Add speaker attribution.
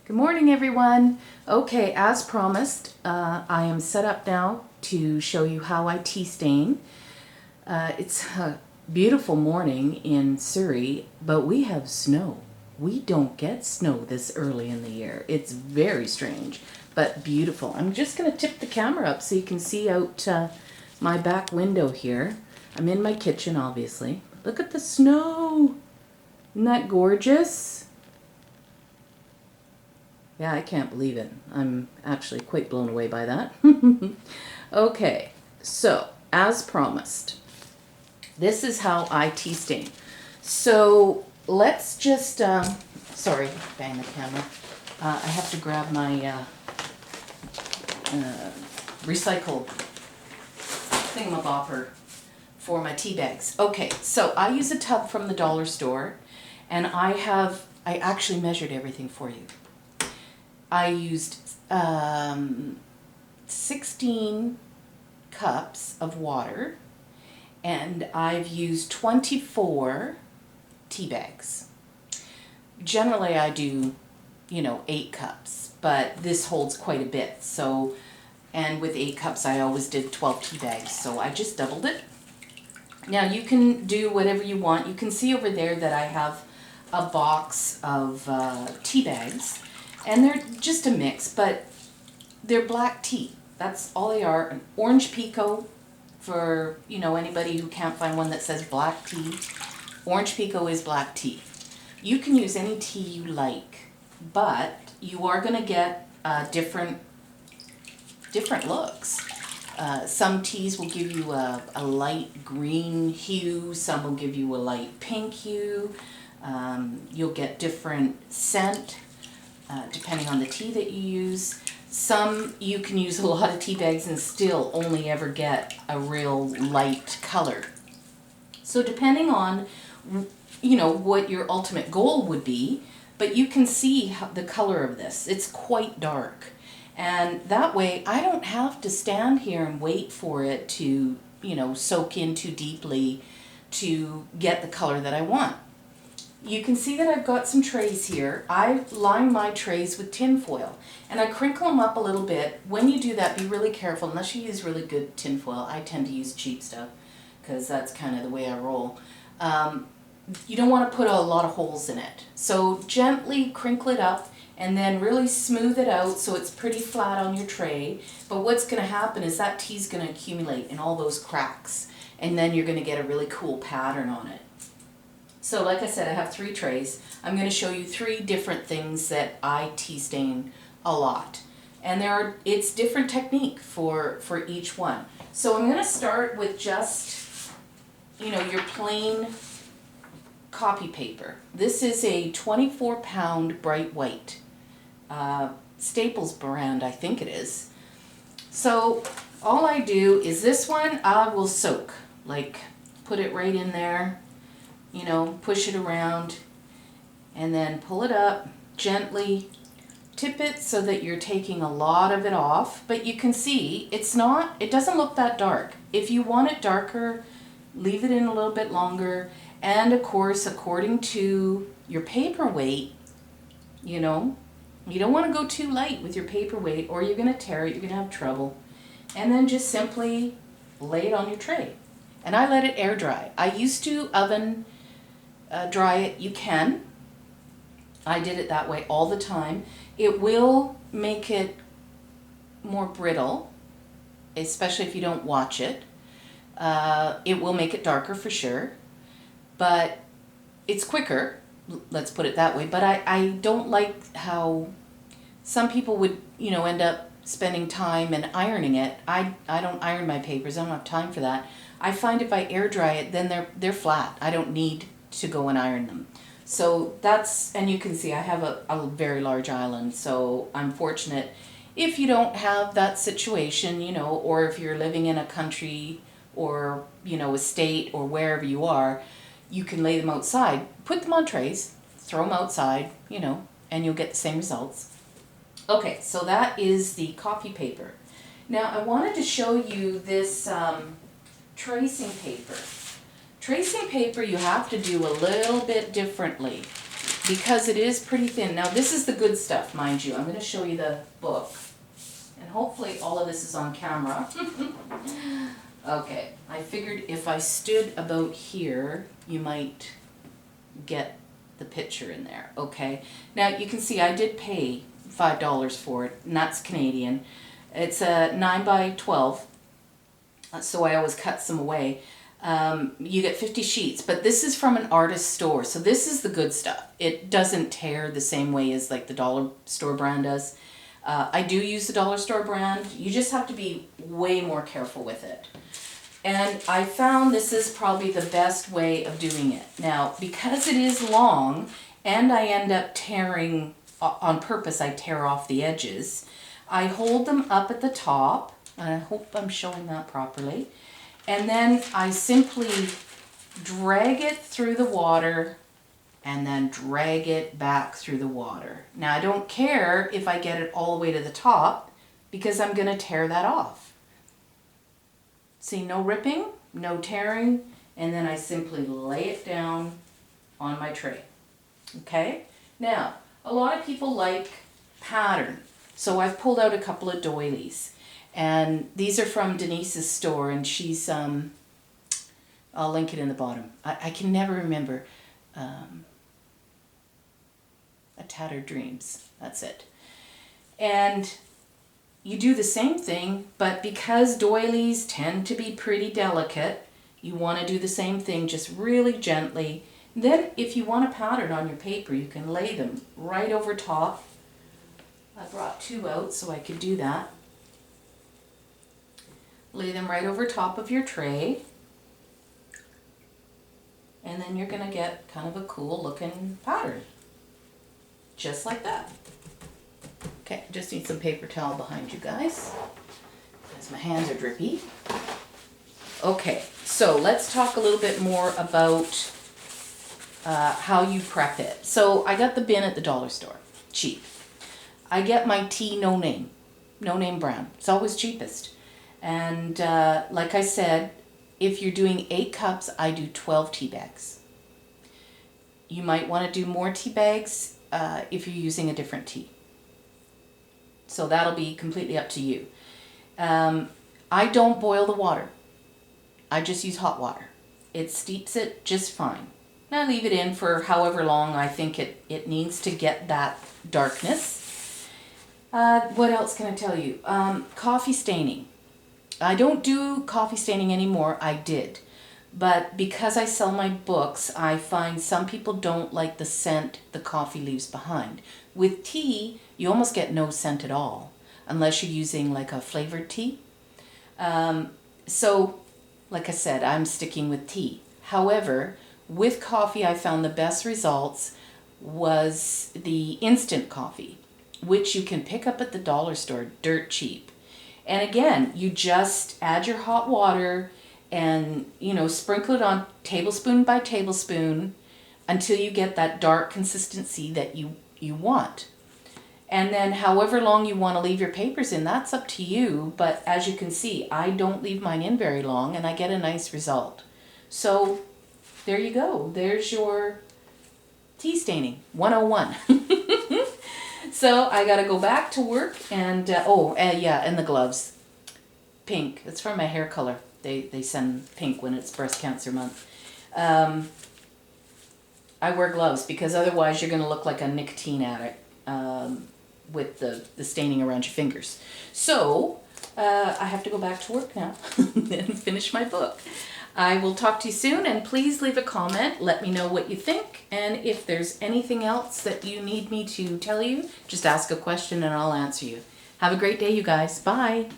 Speaker 1: Good morning, everyone. Okay, as promised, I am set up now to show you how I tea stain. It's a beautiful morning in Surrey, but we have snow. We don't get snow this early in the year. It's very strange, but beautiful. I'm just going to tip the camera up so you can see out my back window here. I'm in my kitchen, obviously. Look at the snow. Isn't that gorgeous? Yeah, I can't believe it. I'm actually quite blown away by that. Okay, so as promised, this is how I tea stain. So let's just, sorry, bang the camera. I have to grab my recycled thingamabopper for my tea bags. Okay, so I use a tub from the dollar store, and I actually measured everything for you. I used 16 cups of water, and I've used 24 tea bags. Generally I do, 8 cups, but this holds quite a bit. So, and with 8 cups I always did 12 tea bags, so I just doubled it. Now you can do whatever you want. You can see over there that I have a box of tea bags. And they're just a mix, but they're black tea. That's all they are. An orange pekoe for, anybody who can't find one that says black tea. Orange pekoe is black tea. You can use any tea you like, but you are going to get different looks. Some teas will give you a light green hue. Some will give you a light pink hue. You'll get different scent. Depending on the tea that you use. Some you can use a lot of tea bags and still only ever get a real light color. So depending on, what your ultimate goal would be, but you can see the color of this. It's quite dark. And that way I don't have to stand here and wait for it to, soak in too deeply to get the color that I want. You can see that I've got some trays here. I line my trays with tin foil, and I crinkle them up a little bit. When you do that, be really careful. Unless you use really good tin foil, I tend to use cheap stuff because that's kind of the way I roll. You don't want to put a lot of holes in it. So gently crinkle it up and then really smooth it out so it's pretty flat on your tray. But what's going to happen is that tea's going to accumulate in all those cracks, and then you're going to get a really cool pattern on it. So like I said, I have 3 trays. I'm going to show you 3 different things that I tea stain a lot. And it's different technique for each one. So I'm going to start with just, your plain copy paper. This is a 24-pound bright white. Staples brand, I think it is. So all I do is this one I will soak. Like, put it right in there. Push it around and then pull it up gently, tip it so that you're taking a lot of it off, but you can see it doesn't look that dark. If you want it darker, leave it in a little bit longer, and of course, according to your paper weight, you don't want to go too light with your paper weight or you're going to tear it, you're going to have trouble. And then just simply lay it on your tray. And I let it air dry. I used to oven dry it. You can. I did it that way all the time. It will make it more brittle, especially if you don't watch it. It will make it darker for sure, but it's quicker, let's put it that way. But I don't like how some people would, end up spending time and ironing it. I don't iron my papers. I don't have time for that. I find if I air dry it, then they're flat. I don't need to go and iron them. So and you can see I have a very large island, so I'm fortunate if you don't have that situation, or if you're living in a country or, a state or wherever you are, you can lay them outside, put them on trays, throw them outside, and you'll get the same results. Okay, so that is the copy paper. Now I wanted to show you this tracing paper. Tracing paper you have to do a little bit differently. because it is pretty thin. Now this is the good stuff, mind you. I'm going to show you the book. And hopefully all of this is on camera. Okay, I figured if I stood about here, you might get the picture in there. Okay, now you can see I did pay $5 for it, and that's Canadian. It's a 9 by 12, so I always cut some away. You get 50 sheets, but this is from an artist store, so this is the good stuff. It doesn't tear the same way as like the dollar store brand does. I do use the dollar store brand. You just have to be way more careful with it. And I found this is probably the best way of doing it. Now, because it is long, and I end up tearing, on purpose I tear off the edges, I hold them up at the top, and I hope I'm showing that properly, and then I simply drag it through the water and then drag it back through the water. Now I don't care if I get it all the way to the top because I'm going to tear that off. See, no ripping, no tearing, and then I simply lay it down on my tray. Okay? Now, a lot of people like pattern, so I've pulled out a couple of doilies. And these are from Denise's store, and she's, I'll link it in the bottom. I can never remember. Tattered Dreams, that's it. And you do the same thing, but because doilies tend to be pretty delicate, you want to do the same thing, just really gently. Then if you want a pattern on your paper, you can lay them right over top. I brought two out so I could do that. Lay them right over top of your tray, and then you're going to get kind of a cool looking pattern. Just like that. Okay, just need some paper towel behind you guys, because my hands are drippy. Okay, so let's talk a little bit more about how you prep it. So I got the bin at the dollar store, cheap. I get my tea no name brand. It's always cheapest. And like I said, if you're doing 8 cups, I do 12 tea bags. You might want to do more tea bags if you're using a different tea. So that'll be completely up to you. I don't boil the water. I just use hot water. It steeps it just fine. And I leave it in for however long I think it needs to get that darkness. What else can I tell you? Coffee staining. I don't do coffee staining anymore. I did. But because I sell my books, I find some people don't like the scent the coffee leaves behind. With tea, you almost get no scent at all, unless you're using like a flavored tea. So, like I said, I'm sticking with tea. However, with coffee, I found the best results was the instant coffee, which you can pick up at the dollar store dirt cheap. And again, you just add your hot water and, you know, sprinkle it on tablespoon by tablespoon until you get that dark consistency that you want. And then however long you want to leave your papers in, that's up to you. But as you can see, I don't leave mine in very long and I get a nice result. So there you go. There's your tea staining 101. So I got to go back to work and, yeah, and the gloves. Pink. It's for my hair color. They send pink when it's breast cancer month. I wear gloves because otherwise you're going to look like a nicotine addict with the staining around your fingers. So I have to go back to work now and finish my book. I will talk to you soon, and please leave a comment. Let me know what you think, and if there's anything else that you need me to tell you, just ask a question and I'll answer you. Have a great day, you guys. Bye.